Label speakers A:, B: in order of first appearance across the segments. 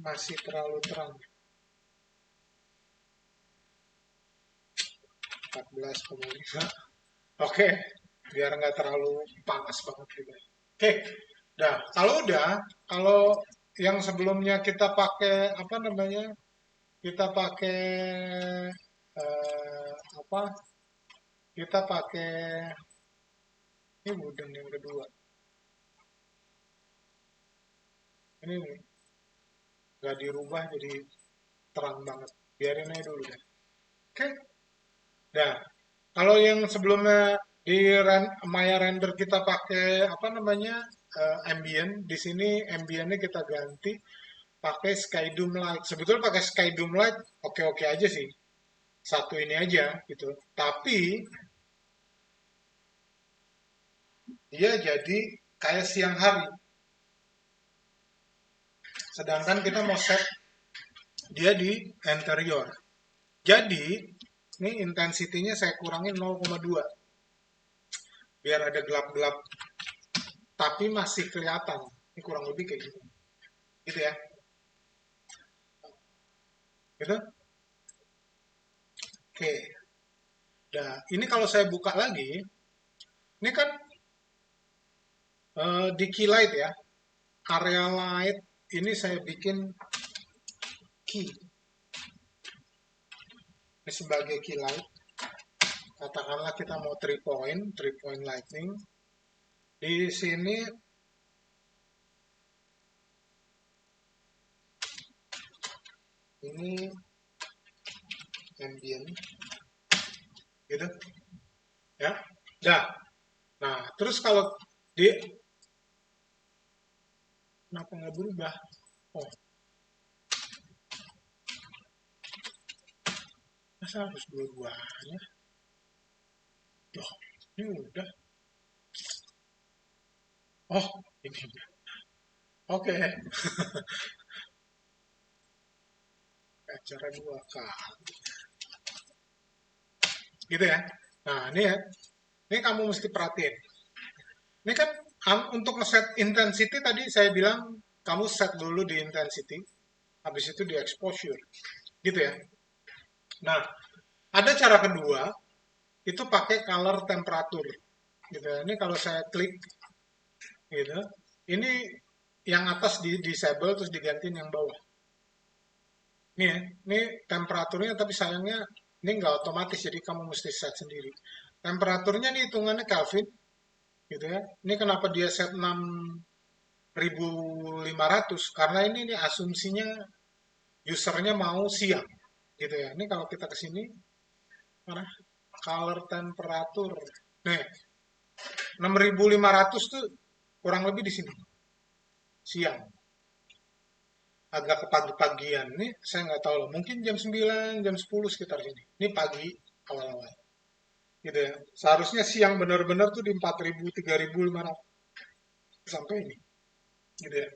A: masih terlalu terang. 14,5. Oke, biar nggak terlalu panas banget juga. Oke, dah. Kalau yang sebelumnya kita pakai apa namanya? Kita pakai apa? Kita pakai ini wooden yang kedua. Ini nggak dirubah jadi terang banget. Biarin aja dulu deh. Oke, dah. Kalau yang sebelumnya di Maya Render kita pakai apa namanya ambient, di sini ambientnya kita ganti pakai Sky Doom Light. Sebetulnya pakai Sky Doom Light oke-oke aja sih. Satu ini aja gitu. Tapi dia jadi kayak siang hari. Sedangkan kita mau set dia di interior. Jadi ini intensitinya saya kurangin 0,2 biar ada gelap-gelap tapi masih kelihatan. Ini kurang lebih kayak gitu. Gitu ya. Gitu. Oke. Nah, ini kalau saya buka lagi, ini kan di key light ya. Area light ini saya bikin key. Ini sebagai key light. Katakanlah kita mau 3 point lightning. Di sini ini ambient, gitu, ya. Dah. Nah, terus kalau di kenapa nggak berubah? Oh, masa harus dua-duanya? Loh, ini udah. Oh, ini. Oke. Acara dua kali. Gitu ya. Nah, ini ya. Ini kamu mesti perhatiin. Ini kan untuk nge-set intensity tadi saya bilang kamu set dulu di intensity, habis itu di exposure. Gitu ya. Nah, ada cara kedua, itu pakai color temperature. Gitu ya. Ini kalau saya klik gitu, ini yang atas di disable terus digantiin yang bawah. Nih ya, ini temperaturnya tapi sayangnya ini nggak otomatis jadi kamu mesti set sendiri. Temperaturnya nih hitungannya Kelvin gitu ya. Ini kenapa dia set 6.500 karena ini nih asumsinya usernya mau siang gitu ya. Ini kalau kita ke sini mana color temperature. Nih, 6.500 tuh kurang lebih di sini siang. Agak ke pagi-pagian. Ini saya nggak tahu loh. Mungkin jam 9, jam 10 sekitar sini. Ini pagi awal-awal. Gitu ya. Seharusnya siang benar-benar tuh di 4.000, 3.500 sampai ini. Gitu ya.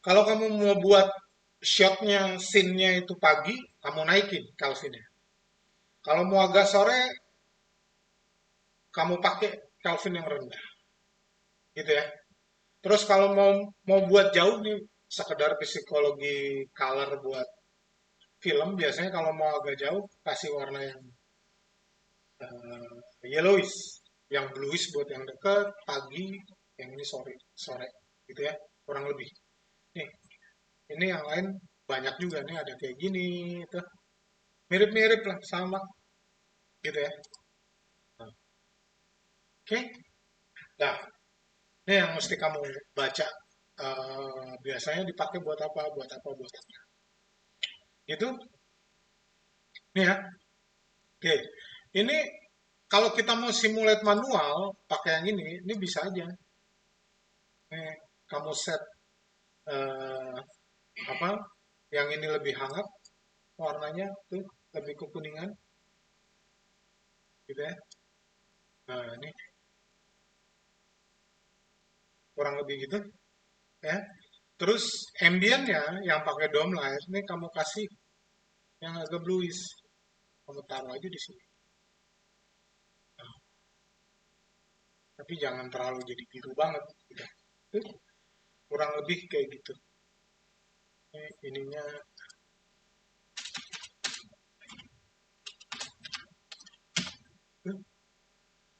A: Kalau kamu mau buat shotnya, scene-nya itu pagi, kamu naikin Kelvinnya. Kalau mau agak sore, kamu pakai Kelvin yang rendah. Gitu ya. Terus kalau mau buat jauh nih, sekedar psikologi color buat film, biasanya kalau mau agak jauh, kasih warna yang yellowish, yang bluish buat yang dekat, pagi, yang ini sore, sore, gitu ya, kurang lebih. Nih, ini yang lain banyak juga nih, ada kayak gini, itu mirip-mirip lah, sama, gitu ya. Nah, oke, nah, ini yang mesti kamu baca. Biasanya dipakai buat apa, buat apa, buat apa. Itu, nih ya, oke. Ini kalau kita mau simulate manual, pakai yang ini bisa aja. Nih, kamu set eh, apa yang ini lebih hangat warnanya tuh lebih kekuningan gitu ya. Nah ini kurang lebih gitu ya. Terus ambientnya yang pakai dome light ini kamu kasih yang agak bluish, kamu taruh aja di sini. Nah, tapi jangan terlalu jadi biru banget gitu. Tuh, kurang lebih kayak gitu. ininya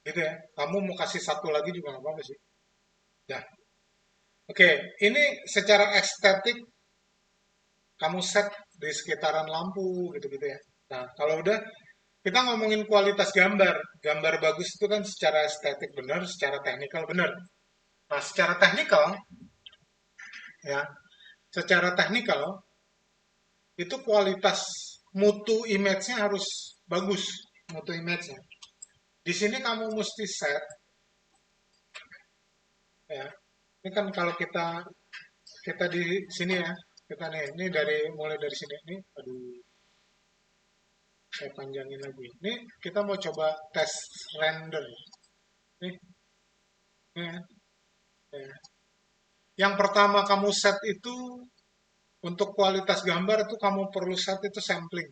A: gitu ya. Kamu mau kasih satu lagi juga nggak apa-apa sih. Ya, oke. Ini secara estetik kamu set di sekitaran lampu gitu-gitu ya. Nah, kalau udah kita ngomongin kualitas gambar. Gambar bagus itu kan secara estetik benar, secara teknikal benar. Nah, secara teknikal ya, secara teknikal itu kualitas mutu image-nya harus bagus, mutu image-nya. Di sini kamu mesti set ya. Ini kan kalau kita kita di sini ya, kita nih, ini dari mulai dari sini nih, aduh, saya panjangin lagi. Ini kita mau coba tes render. Nih, nih ya. Ya. Yang pertama kamu set itu untuk kualitas gambar itu kamu perlu set itu sampling.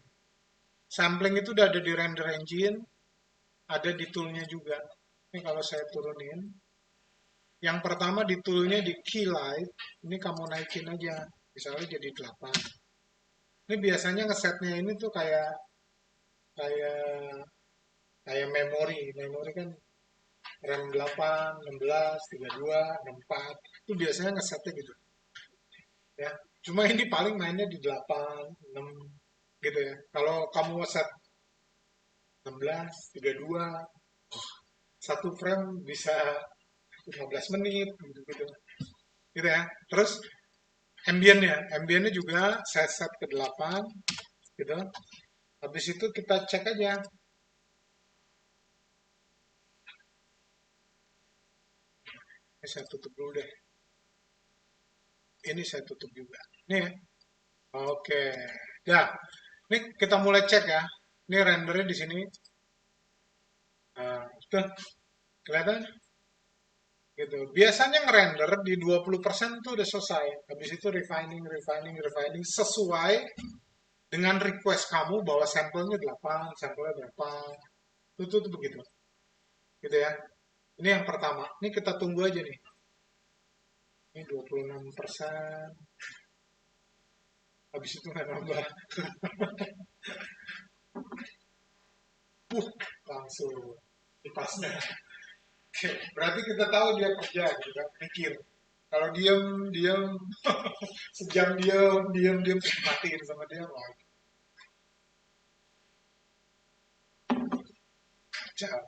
A: Sampling itu udah ada di render engine, ada di toolnya juga. Ini kalau saya turunin, yang pertama di toolnya di key light, ini kamu naikin aja, misalnya jadi 8. Ini biasanya ngesetnya ini tuh kayak kayak kayak memori, memori kan RAM 8, 16, 32, 64, itu biasanya ngesetnya gitu ya. Cuma ini paling mainnya di 8, 6 gitu ya. Kalau kamu set 16, 32, satu frame bisa 15 menit gitu-gitu. Gitu ya. Terus ambiennya juga saya set ke 8 gitu. Habis itu kita cek aja. Ini saya tutup dulu deh. Ini saya tutup juga. Nih ya. Oke. Ya, ini kita mulai cek ya. Ini rendernya di sini. Nah, sudah kelihatan gitu. Biasanya ngerender di 20% tuh udah selesai. Habis itu refining sesuai dengan request kamu bahwa sampelnya 8, sampelnya berapa. Itu begitu. Gitu ya. Ini yang pertama. Ini kita tunggu aja nih. Ini 26%. Habis itu nggak nambah. Uh, langsung dipasnya. Oke, berarti kita tahu dia kerja gitu kan, mikir. Kalau diam, sejam diam, terus matiin sama dia, wah, kacau.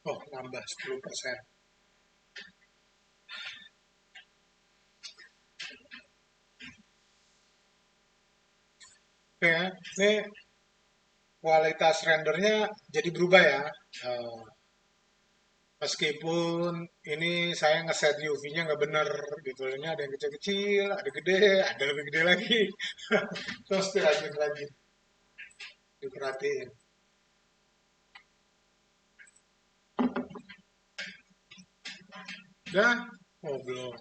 A: Oh, nambah 10%. Oke, ya. Ini kualitas rendernya jadi berubah ya. Eh, Meskipun ini saya ngeset UV-nya nggak bener gitu. Ini ada yang kecil-kecil, ada gede, ada lebih gede lagi. Terus dirajin-rajin, diperhatiin. Udah? Oh, belum.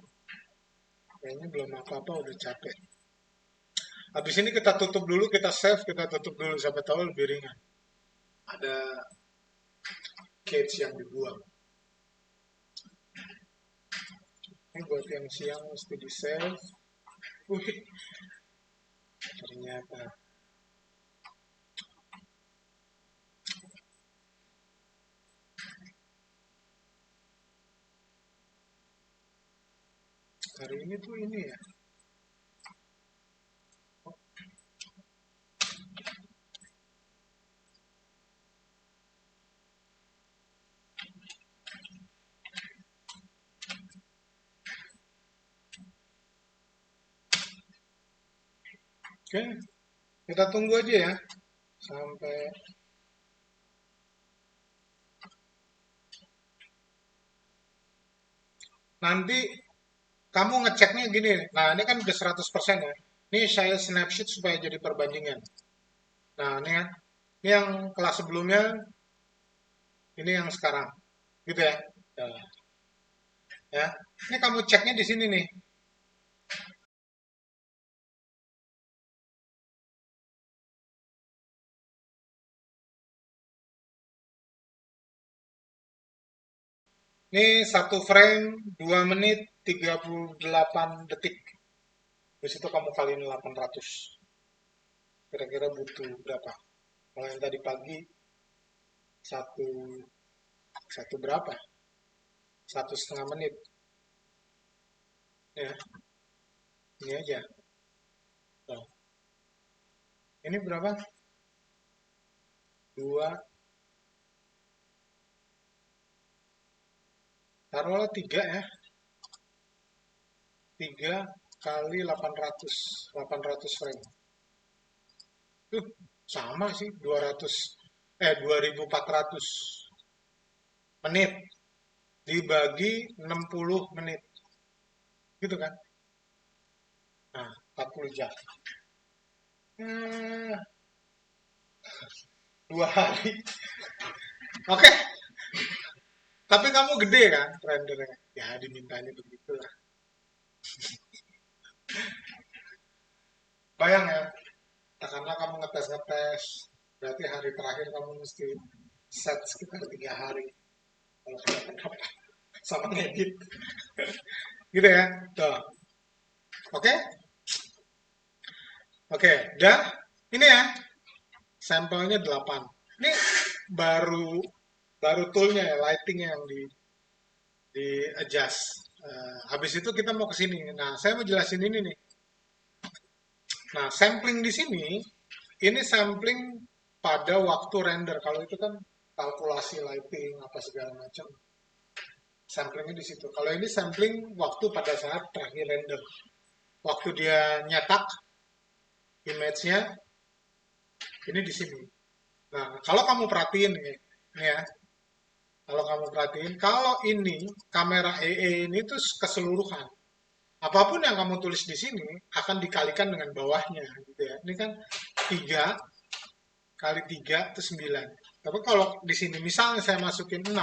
A: Kayaknya belum apa-apa, udah capek. Habis ini kita tutup dulu, kita save, kita tutup dulu. Siapa tahu lebih ringan. Ada cage yang dibuang. Ini buat yang siang mesti di save. Wih, ternyata. Hari ini tuh ini ya. Oke, kita tunggu aja ya. Sampai nanti kamu ngeceknya gini. Nah, ini kan udah 100% ya. Ini saya snapshot supaya jadi perbandingan. Nah, ini ya. Ini yang kelas sebelumnya, ini yang sekarang. Gitu ya. Ya. Ya. Ini kamu ceknya di sini nih. Ini satu frame 2 menit 38 detik. Di situ kamu kaliin 800. Kira-kira butuh berapa? Kalau yang tadi pagi satu satu berapa? 1,5 menit. Ya, ini aja. Tuh. Ini berapa? Dua, taruhlah tiga ya. 3 kali 800 frame. Tuh, sama sih, 2400 menit dibagi 60 menit. Gitu kan? Nah, 40 jam. Hmm, 2 hari. Oke, tapi kamu gede kan rendernya? Ya, dimintanya begitulah. Bayang ya, katakanlah kamu ngetes-ngetes, berarti hari terakhir kamu mesti set sekitar 3 hari. Kalau kenapa sama ngedit, gitu ya. Tuh, oke, oke, dah. Ini ya, sampelnya 8. Ini baru baru toolnya ya, lightingnya yang di adjust. Habis itu kita mau ke sini. Nah, saya mau jelasin ini nih. Nah, sampling di sini, ini sampling pada waktu render. Kalau itu kan kalkulasi lighting apa segala macam. Samplingnya di situ. Kalau ini sampling waktu pada saat terakhir render. Waktu dia nyetak image-nya, ini di sini. Nah, kalau kamu perhatiin nih, nih ya, kalau kamu perhatiin, kalau ini kamera EE ini tuh keseluruhan. Apapun yang kamu tulis di sini akan dikalikan dengan bawahnya, gitu ya. Ini kan 3 kali 3 itu 9. Tapi kalau di sini misalnya saya masukin 6,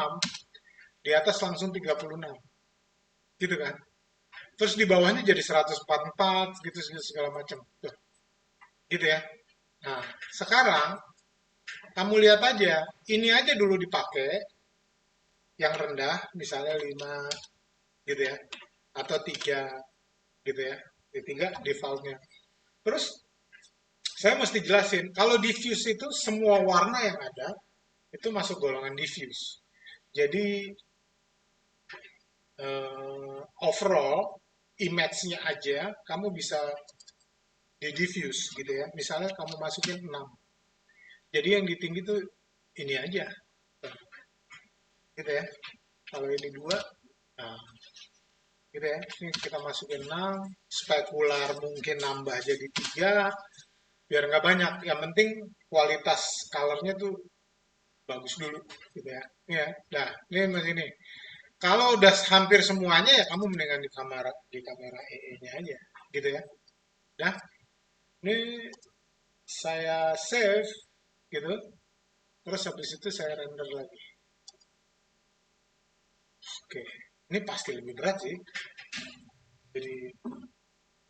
A: di atas langsung 36. Gitu kan? Terus di bawahnya jadi 144 gitu segala macam. Tuh, gitu ya. Nah, sekarang kamu lihat aja, ini aja dulu dipakai yang rendah, misalnya 5 gitu ya, atau 3 gitu ya. Di 3 defaultnya. Terus saya mesti jelasin, kalau diffuse itu semua warna yang ada itu masuk golongan diffuse. Jadi overall image-nya aja kamu bisa di diffuse gitu ya. Misalnya kamu masukin 6. Jadi yang di tinggi tuh ini aja. Gitu ya. Kalau ini 2, nah, gitu ya. Ini kita masukin 6, spekular mungkin nambah jadi 3, biar nggak banyak. Yang penting kualitas colornya tuh bagus dulu gitu ya. Ya, nah, ini masih ini. Kalau udah hampir semuanya ya kamu mendingan di kamera EE-nya aja gitu ya. Nah, ini saya save gitu. Terus habis itu saya render lagi. Oke, ini pasti lebih berat sih. Jadi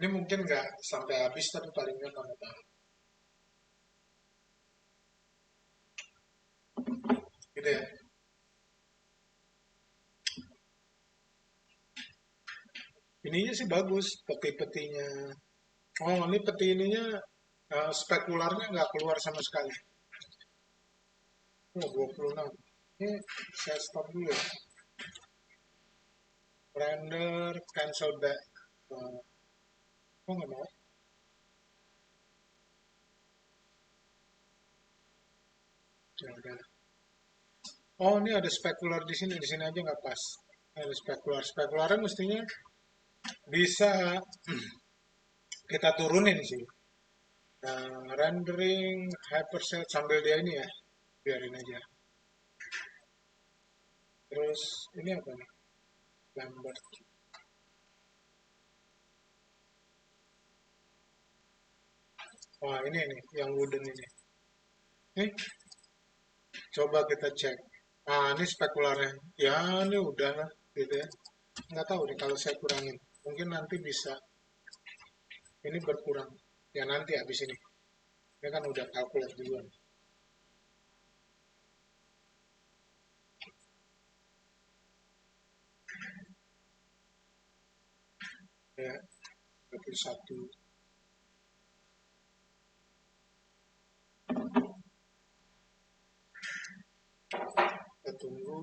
A: ini mungkin nggak sampai habis tapi paling nggak kamu tahu. Gitu ya. Ininya sih bagus, peti-petinya. Oh, ini peti ininya spekularnya nggak keluar sama sekali. Oh, 26. Ini saya stop dulu ya. Render, cancel back. Oh, nggak mau. Ya udah. Oh, ini ada spekular di sini aja nggak pas. Ada spekular. Spekularnya mestinya bisa kita turunin sih. Nah, rendering, hyperset sambil dia ini ya, biarin aja. Terus ini apa nih? Lambert. Wah, ini nih, yang wooden ini. Nih, coba kita cek. Nah, ini spekularnya. Ya, ini udah lah, gitu ya. Nggak tahu deh kalau saya kurangin. Mungkin nanti bisa. Ini berkurang. Ya nanti habis ini. Ini kan udah kalkulasi duluan. ya, 21. Kita tunggu.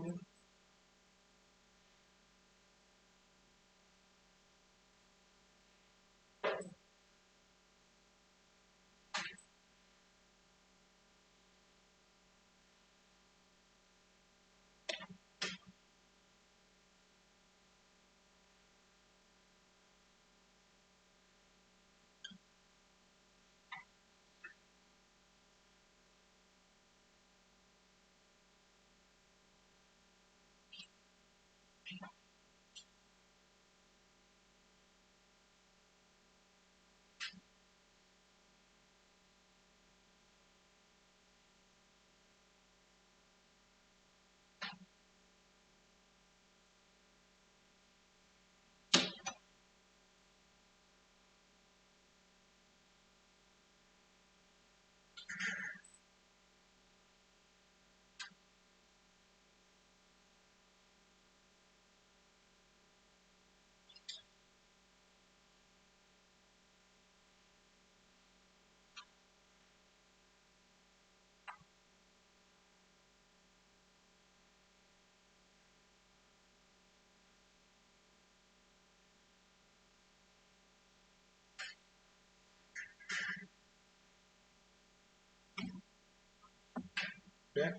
A: Ya.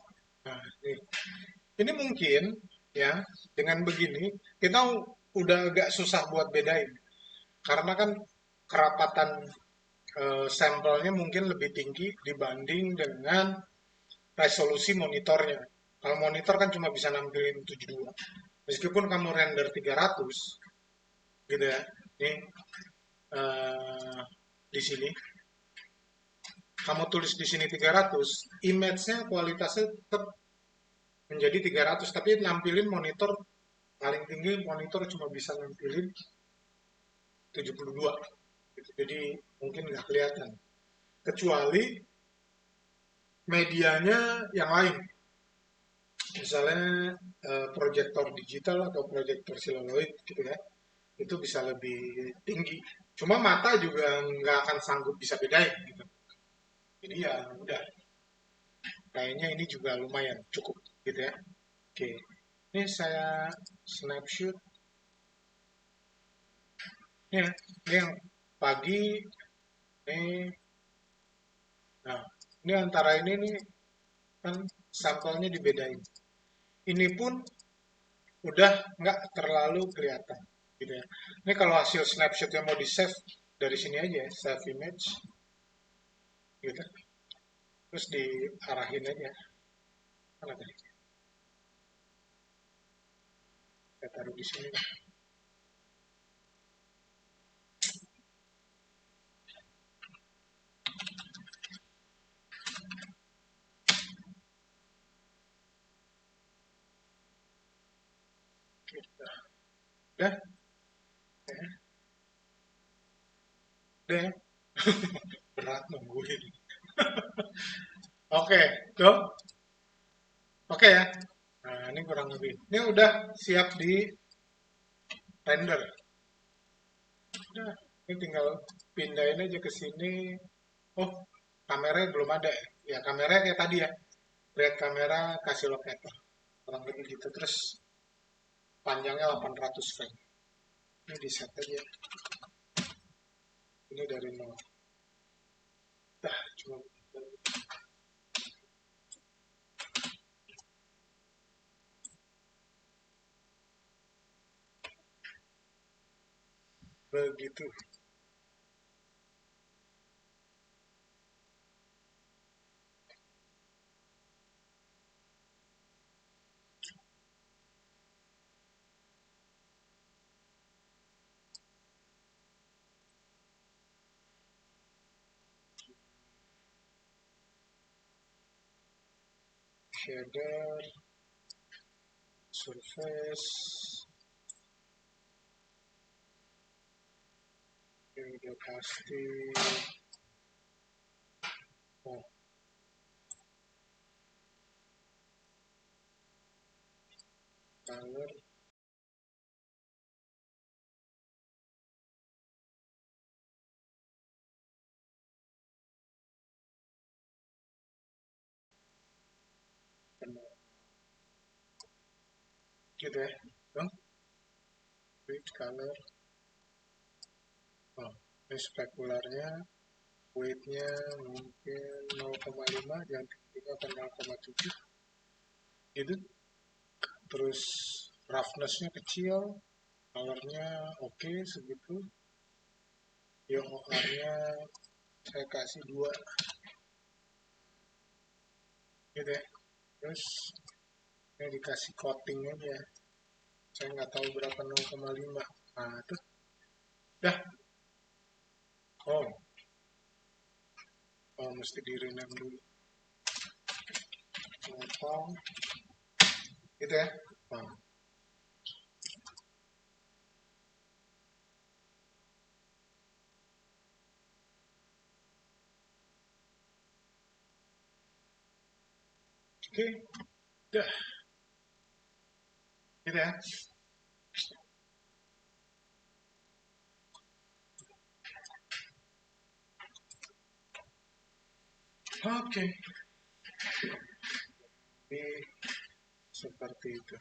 A: Nah, ini mungkin ya dengan begini kita udah agak susah buat bedain karena kan kerapatan sampelnya mungkin lebih tinggi dibanding dengan resolusi monitornya. Kalau monitor kan cuma bisa nampilin 72. Meskipun kamu render 300 gitu ya. Ini eh, di sini kamu tulis di sini 300, image-nya kualitasnya tetap menjadi 300 tapi nampilin monitor paling tinggi monitor cuma bisa nampilin 72 gitu. Jadi mungkin nggak kelihatan kecuali medianya yang lain misalnya proyektor digital atau proyektor siluloid gitu ya itu bisa lebih tinggi cuma mata juga nggak akan sanggup bisa bedain gitu jadi ya udah kayaknya ini juga lumayan cukup gitu ya oke ini saya snapshot ya ini yang pagi ini nah ini antara ini nih kan sampelnya dibedain ini pun udah nggak terlalu kelihatan gitu ya. Ini kalau hasil snapshot yang mau di save dari sini aja ya, save image gitu. Terus diarahin aja. Mana tadi? Saya taruh di sini. Udah, udah ya. Berat nungguin. Oke, tuh. Oke ya. Nah, ini kurang lebih. Ini udah siap di render. Udah, ini tinggal pindahin aja ke sini. Oh, kameranya belum ada ya. Ya, kameranya kayak tadi ya. Lihat kamera, kasih locator. Kurang lebih gitu. Terus panjangnya 800 frame. Ini di set aja. Ini dari nol. Dah, cuma begitu. Shader, surface, ini udah pasti. Oh, color, gitu ya. Tuh, which color. Oh, ini spekularnya weight-nya mungkin 0,5, yang tingginya kan 0,7 gitu. Terus roughness-nya kecil, color-nya oke segitu. OR-nya saya kasih 2 gitu ya. Terus ini dikasih coating aja. Saya nggak tahu berapa 0,5. Nah, itu dah. Oh, oh mesti di rename dulu. Potong gitu ya. Nah, oke, dah. Gitu ya. Oke, ini seperti itu.